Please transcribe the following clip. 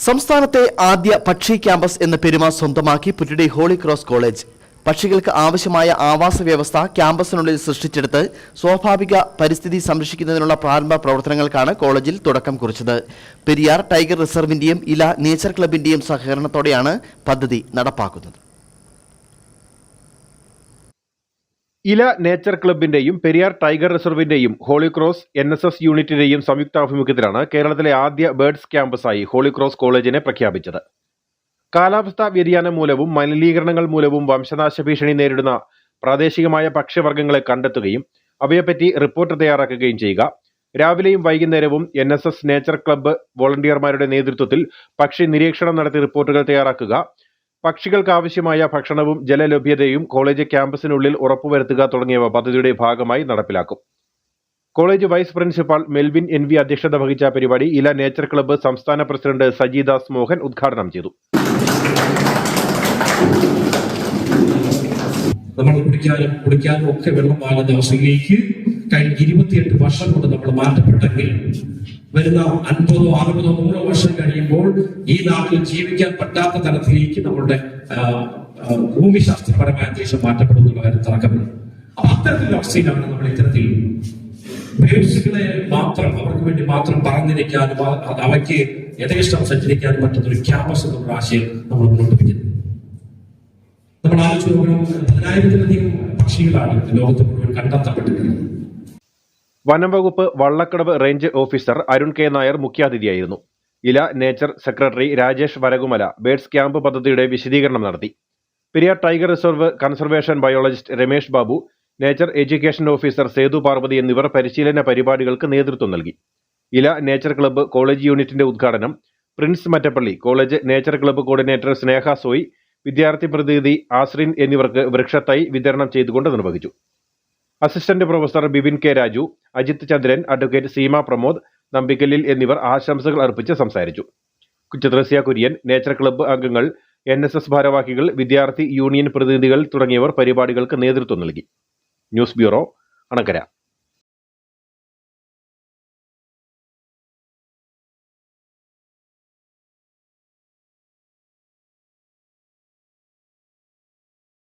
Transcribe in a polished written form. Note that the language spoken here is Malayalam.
സംസ്ഥാനത്തെ ആദ്യ പക്ഷി ക്യാമ്പസ് എന്ന പെരുമ സ്വന്തമാക്കി പുറ്റടി ഹോളി ക്രോസ് കോളേജ്. പക്ഷികൾക്ക് ആവശ്യമായ ആവാസ വ്യവസ്ഥ ക്യാമ്പസിനുള്ളിൽ സൃഷ്ടിച്ചെടുത്ത് സ്വാഭാവിക പരിസ്ഥിതി സംരക്ഷിക്കുന്നതിനുള്ള പ്രാരംഭ പ്രവർത്തനങ്ങൾക്കാണ് കോളേജിൽ തുടക്കം കുറിച്ചത്. പെരിയാർ ടൈഗർ റിസർവിന്റെയും ഇല നേച്ചർ ക്ലബിന്റെയും സഹകരണത്തോടെയാണ് പദ്ധതി നടപ്പാക്കുന്നത്. ഇല നേച്ചർ ക്ലബിന്റെയും പെരിയാർ ടൈഗർ റിസർവിന്റെയും ഹോളി ക്രോസ് NSS യൂണിറ്റിന്റെയും സംയുക്താഭിമുഖ്യത്തിലാണ് കേരളത്തിലെ ആദ്യ ബേർഡ്സ് ക്യാമ്പസായി ഹോളി ക്രോസ് കോളേജിനെ പ്രഖ്യാപിച്ചത്. കാലാവസ്ഥാ വ്യതിയാനം മൂലവും മലിനീകരണങ്ങൾ മൂലവും വംശനാശ ഭീഷണി നേരിടുന്ന പ്രാദേശികമായ പക്ഷിവർഗ്ഗങ്ങളെ കണ്ടെത്തുകയും അവയെപ്പറ്റി റിപ്പോർട്ട് തയ്യാറാക്കുകയും ചെയ്യുക. രാവിലെയും വൈകുന്നേരവും NSS നേച്ചർ ക്ലബ്ബ് വോളണ്ടിയർമാരുടെ നേതൃത്വത്തിൽ പക്ഷി നിരീക്ഷണം നടത്തി റിപ്പോർട്ടുകൾ തയ്യാറാക്കുക. പക്ഷികൾക്ക് ആവശ്യമായ ഭക്ഷണവും ജലലഭ്യതയും കോളേജ് ക്യാമ്പസിനുള്ളിൽ ഉറപ്പുവരുത്തുക തുടങ്ങിയവ പദ്ധതിയുടെ ഭാഗമായി നടപ്പിലാക്കും. College vice principal Melvin NV അധ്യക്ഷത വഹിച്ച പരിപാടി ഇല നേച്ചർ ക്ലബ്ബ് സംസ്ഥാന പ്രസിഡന്റ് സജിദാസ് മോഹൻ ഉദ്ഘാടനം ചെയ്തു. നമ്മൾ കുടിക്കാനും ഒക്കെ വെള്ളം വാങ്ങുന്ന അവസ്ഥയിലേക്ക് കഴിഞ്ഞ 28 വർഷം കൊണ്ട് നമ്മൾ മാറ്റപ്പെട്ടെങ്കിൽ വരുന്ന 50, 60, 100 വർഷം കഴിയുമ്പോൾ ഈ നാട്ടിൽ ജീവിക്കാൻ പറ്റാത്ത തരത്തിലേക്ക് നമ്മളുടെ ഭൂമിശാസ്ത്രപരമായ അന്തരീക്ഷം മാറ്റപ്പെടുന്നുള്ള കാര്യം തർക്കമില്ല. അപ്പൊ അത്തരത്തിലുള്ള അവസ്ഥയിലാണ് നമ്മൾ ഇത്തരത്തിൽ ബേഡ്സുകളെ മാത്രം അവർക്ക് വേണ്ടി മാത്രം പറഞ്ഞിരിക്കാനും അവയ്ക്ക് യഥേഷ്ടം സഞ്ചരിക്കാനും പറ്റുന്ന ഒരു ക്യാമ്പസ് എന്നുള്ള ആശയം നമ്മൾ മുന്നോട്ട് വയ്ക്കുന്നത്. നമ്മൾ ആലോചിച്ച് നോക്കണം, 10,000-ലധികം പക്ഷികളാണ് ലോകത്ത് മുഴുവൻ കണ്ടെത്തപ്പെട്ടിട്ടുള്ളത്. വനം വകുപ്പ് Vallakkadavu range officer Arun K. Nair മുഖ്യാതിഥിയായിരുന്നു. Ila nature secretary Rajesh Varakumala birds camp പദ്ധതിയുടെ വിശദീകരണം നടത്തി. Periyar tiger reserve conservation biologist Ramesh Babu, nature education officer Sethu Parvathy എന്നിവർ പരിശീലന പരിപാടികൾക്ക് നേതൃത്വം നൽകി. ഇല നേച്ചർ ക്ലബ്ബ് കോളേജ് യൂണിറ്റിന്റെ ഉദ്ഘാടനം Prince Mattappally, college nature club coordinator Sneha Soy, വിദ്യാർത്ഥി പ്രതിനിധി ആസ്രിൻ എന്നിവർക്ക് വൃക്ഷത്തൈ വിതരണം ചെയ്തുകൊണ്ട് നിർവഹിച്ചു. Assistant professor Bipin K. Raju, Ajith Chandran, advocate Seema Pramod, നമ്പിക്കല്ലിൽ എന്നിവർ ആശംസകൾ അർപ്പിച്ച് സംസാരിച്ചു. ചിത്രസ്യ കുര്യൻ, നേച്ചർ ക്ലബ്ബ് അംഗങ്ങൾ, NSS ഭാരവാഹികൾ, വിദ്യാർത്ഥി യൂണിയൻ പ്രതിനിധികൾ തുടങ്ങിയവർ പരിപാടികൾക്ക് നേതൃത്വം നൽകി. News bureau, Anakkara.